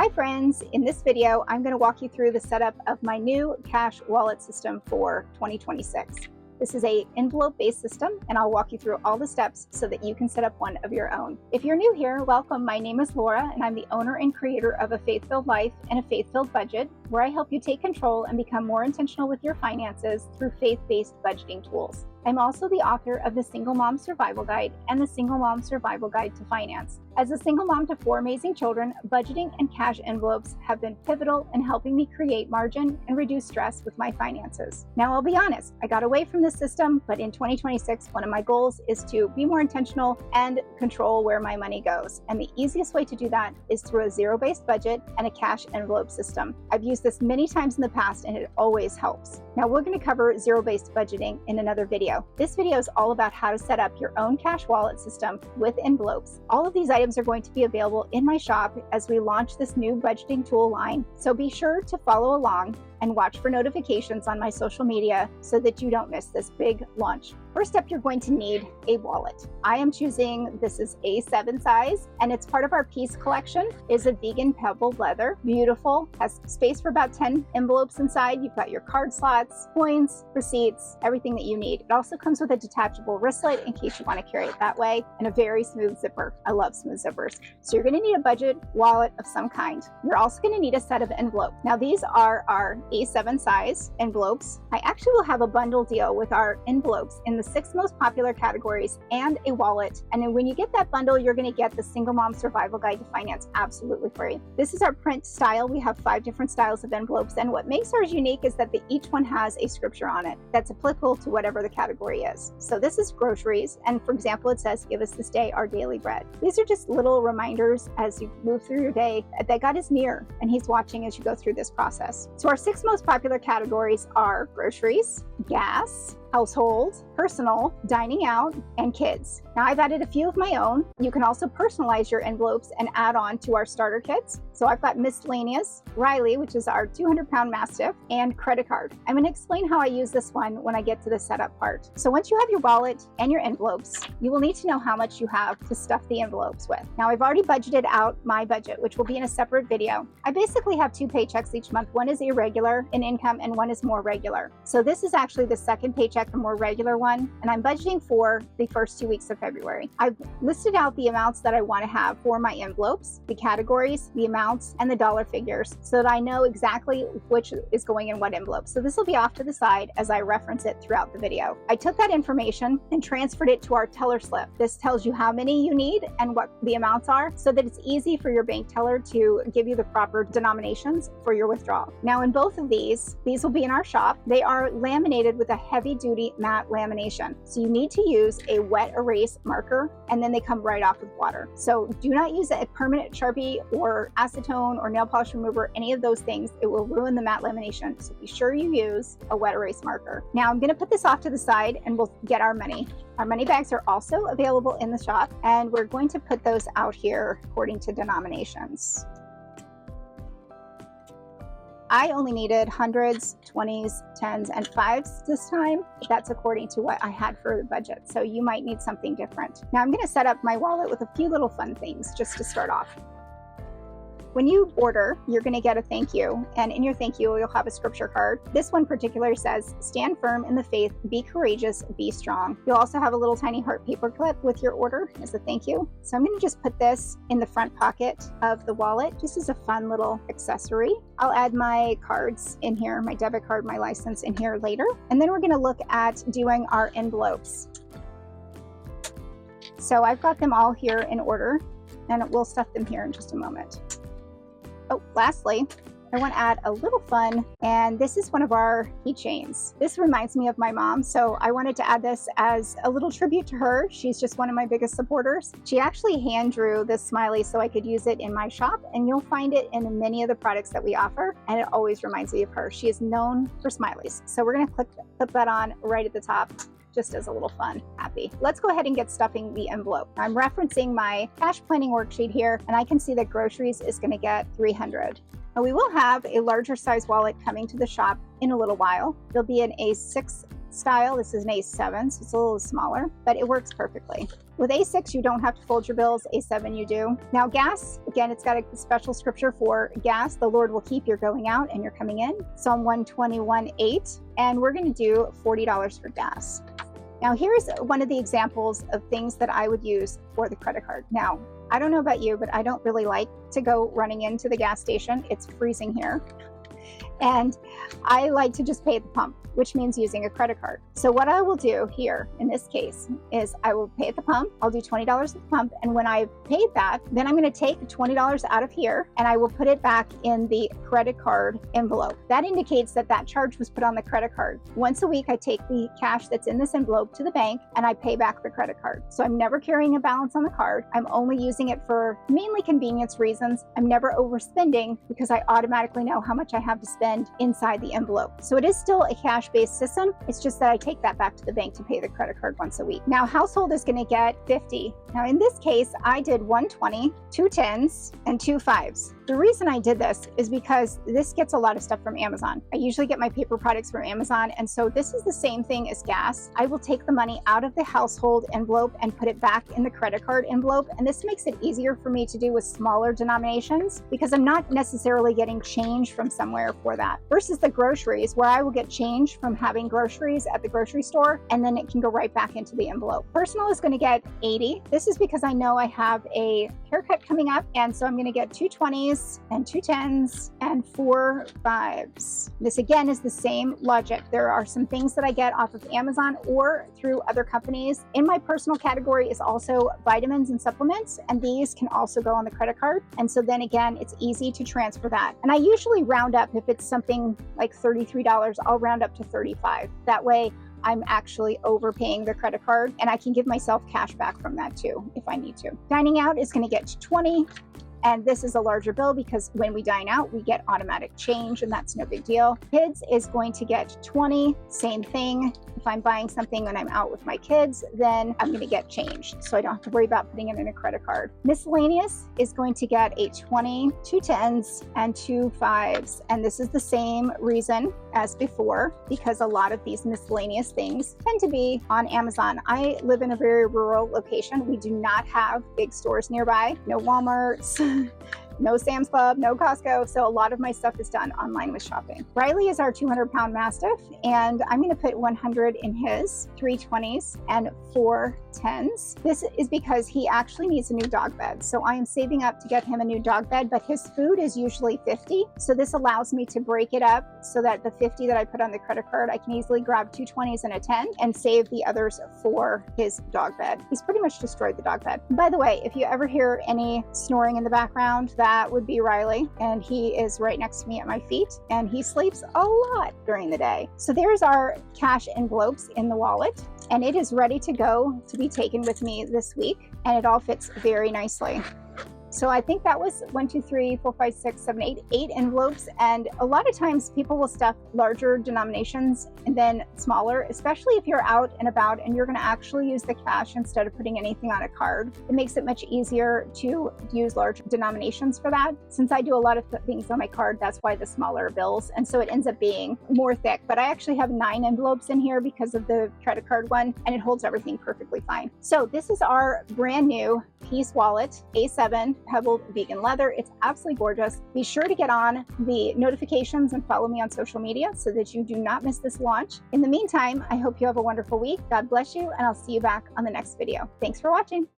Hi friends, in this video I'm going to walk you through the setup of my new cash wallet system for 2026. This is an envelope-based system, and I'll walk you through all the steps so that you can set up one of your own. If you're new here, welcome. My name is Laura, and I'm the owner and creator of A Faith-Filled Life and A Faith-Filled Budget, where I help you take control and become more intentional with your finances through faith-based budgeting tools. I'm also the author of the Single Mom Survival Guide and the Single Mom Survival Guide to Finance. As a single mom to 4 amazing children, budgeting and cash envelopes have been pivotal in helping me create margin and reduce stress with my finances. Now, I'll be honest, I got away from this system, but in 2026, one of my goals is to be more intentional and control where my money goes. And the easiest way to do that is through a zero-based budget and a cash envelope system. I've used this many times in the past, and it always helps. Now, we're going to cover zero-based budgeting in another video. This video is all about how to set up your own cash wallet system with envelopes. All of these items are going to be available in my shop as we launch this new budgeting tool line. So be sure to follow along and watch for notifications on my social media so that you don't miss this big launch. First up, you're going to need a wallet. I am choosing, this is A7 size, and it's part of our Peace collection. It's a vegan pebbled leather, beautiful, has space for about 10 envelopes inside. You've got your card slots, coins, receipts, everything that you need. It also comes with a detachable wristlet in case you want to carry it that way, and a very smooth zipper. I love smooth zippers. So you're going to need a budget wallet of some kind. You're also going to need a set of envelopes. Now these are our A7 size envelopes. I actually will have a bundle deal with our envelopes in the 6 most popular categories and a wallet. And then when you get that bundle, you're going to get the Single Mom Survival Guide to Finance absolutely free. This is our print style. We have 5 different styles of envelopes, and what makes ours unique is that each one has a scripture on it that's applicable to whatever the category is. So this is groceries, and for example, it says, "Give us this day our daily bread." These are just little reminders as you move through your day that God is near and He's watching as you go through this process. So our 6 most popular categories are groceries, gas, household, personal, dining out, and kids. Now I've added a few of my own. You can also personalize your envelopes and add on to our starter kits. So I've got miscellaneous, Riley, which is our 200-pound Mastiff, and credit card. I'm going to explain how I use this one when I get to the setup part. So once you have your wallet and your envelopes, you will need to know how much you have to stuff the envelopes with. Now I've already budgeted out my budget, which will be in a separate video. I basically have 2 paychecks each month. One is irregular in income and one is more regular. So this is actually the second paycheck, the more regular one, and I'm budgeting for the first 2 weeks of February. I've listed out the amounts that I want to have for my envelopes, the categories, the amounts, and the dollar figures so that I know exactly which is going in what envelope. So this will be off to the side as I reference it throughout the video. I took that information and transferred it to our teller slip. This tells you how many you need and what the amounts are so that it's easy for your bank teller to give you the proper denominations for your withdrawal. Now in both of these will be in our shop. They are laminated with a heavy-duty matte lamination. So you need to use a wet erase marker, and then they come right off with water. So do not use a permanent Sharpie or acetone or nail polish remover, any of those things. It will ruin the matte lamination. So be sure you use a wet erase marker. Now I'm going to put this off to the side and we'll get our money. Our money bags are also available in the shop, and we're going to put those out here according to denominations. I only needed hundreds, 20s, 10s, and 5s this time. That's according to what I had for the budget. So you might need something different. Now I'm going to set up my wallet with a few little fun things just to start off. When you order, you're going to get a thank you, and in your thank you, you'll have a scripture card. This one particular says, "Stand firm in the faith, be courageous, be strong." You'll also have a little tiny heart paper clip with your order as a thank you. So I'm going to just put this in the front pocket of the wallet, just as a fun little accessory. I'll add my cards in here, my debit card, my license in here later. And then we're going to look at doing our envelopes. So I've got them all here in order, and we'll stuff them here in just a moment. Oh, lastly, I want to add a little fun, and this is one of our keychains. This reminds me of my mom, so I wanted to add this as a little tribute to her. She's just one of my biggest supporters. She actually hand drew this smiley so I could use it in my shop, and you'll find it in many of the products that we offer, and it always reminds me of her. She is known for smileys. So we're going to clip that on right at the top, just as a little fun. Happy. Let's go ahead and get stuffing the envelope. I'm referencing my cash planning worksheet here, and I can see that groceries is going to get 300. Now we will have a larger size wallet coming to the shop in a little while. It'll be in a 6 style. This is an A7, so it's a little smaller, but it works perfectly. With A6, you don't have to fold your bills. A7, you do. Now gas, again, it's got a special scripture for gas. The Lord will keep your going out and your coming in. Psalm 121:8. And we're going to do $40 for gas. Now here's one of the examples of things that I would use for the credit card. Now, I don't know about you, but I don't really like to go running into the gas station. It's freezing here. And I like to just pay at the pump, which means using a credit card. So what I will do here in this case is I will pay at the pump. I'll do $20 at the pump. And when I paid that, then I'm going to take $20 out of here and I will put it back in the credit card envelope. That indicates that that charge was put on the credit card. Once a week, I take the cash that's in this envelope to the bank and I pay back the credit card. So I'm never carrying a balance on the card. I'm only using it for mainly convenience reasons. I'm never overspending because I automatically know how much I have to spend inside the envelope. So it is still a cash-based system. It's just that I take that back to the bank to pay the credit card once a week. Now household is going to get 50. Now in this case, I did 120, 2 10s, and 2 5s. The reason I did this is because this gets a lot of stuff from Amazon. I usually get my paper products from Amazon, and so this is the same thing as gas. I will take the money out of the household envelope and put it back in the credit card envelope, and this makes it easier for me to do with smaller denominations because I'm not necessarily getting change from somewhere for that. Versus the groceries, where I will get change from having groceries at the grocery store, and then it can go right back into the envelope. Personal is going to get 80. This is because I know I have a haircut coming up, and so I'm going to get 2 20s and 2 10s and 4 5s. This again is the same logic. There are some things that I get off of Amazon or through other companies. In my personal category is also vitamins and supplements, and these can also go on the credit card. And so then again, it's easy to transfer that. And I usually round up. If it's something like $33, I'll round up to 35. That way I'm actually overpaying the credit card, and I can give myself cash back from that too if I need to. Dining out is going to get 20. And this is a larger bill because when we dine out, we get automatic change, and that's no big deal. Kids is going to get 20, same thing. If I'm buying something when I'm out with my kids, then I'm going to get change. So I don't have to worry about putting it in a credit card. Miscellaneous is going to get a 20, 2 10s, and 2 5s. And this is the same reason as before, because a lot of these miscellaneous things tend to be on Amazon. I live in a very rural location. We do not have big stores nearby, no Walmarts, no Sam's Club, no Costco. So a lot of my stuff is done online with shopping. Riley is our 200-pound Mastiff, and I'm going to put 100 in his, 3 20s and 4 10s. This is because he actually needs a new dog bed. So I am saving up to get him a new dog bed, but his food is usually 50. So this allows me to break it up so that the 50 that I put on the credit card, I can easily grab 2 20s and a 10 and save the others for his dog bed. He's pretty much destroyed the dog bed. By the way, if you ever hear any snoring in the background, that would be Riley, and he is right next to me at my feet, and he sleeps a lot during the day. So there's our cash envelopes in the wallet, and it is ready to go to be taken with me this week, and it all fits very nicely. So I think that was 1, 2, 3, 4, 5, 6, 7, 8 envelopes. And a lot of times people will stuff larger denominations and then smaller, especially if you're out and about and you're going to actually use the cash instead of putting anything on a card. It makes it much easier to use large denominations for that. Since I do a lot of things on my card, that's why the smaller bills. And so it ends up being more thick. But I actually have 9 envelopes in here because of the credit card one, and it holds everything perfectly fine. So this is our brand new Peace Wallet A7 pebbled vegan leather. It's absolutely gorgeous. Be sure to get on the notifications and follow me on social media so that you do not miss this launch. In the meantime, I hope you have a wonderful week. God bless you, and I'll see you back on the next video. Thanks for watching.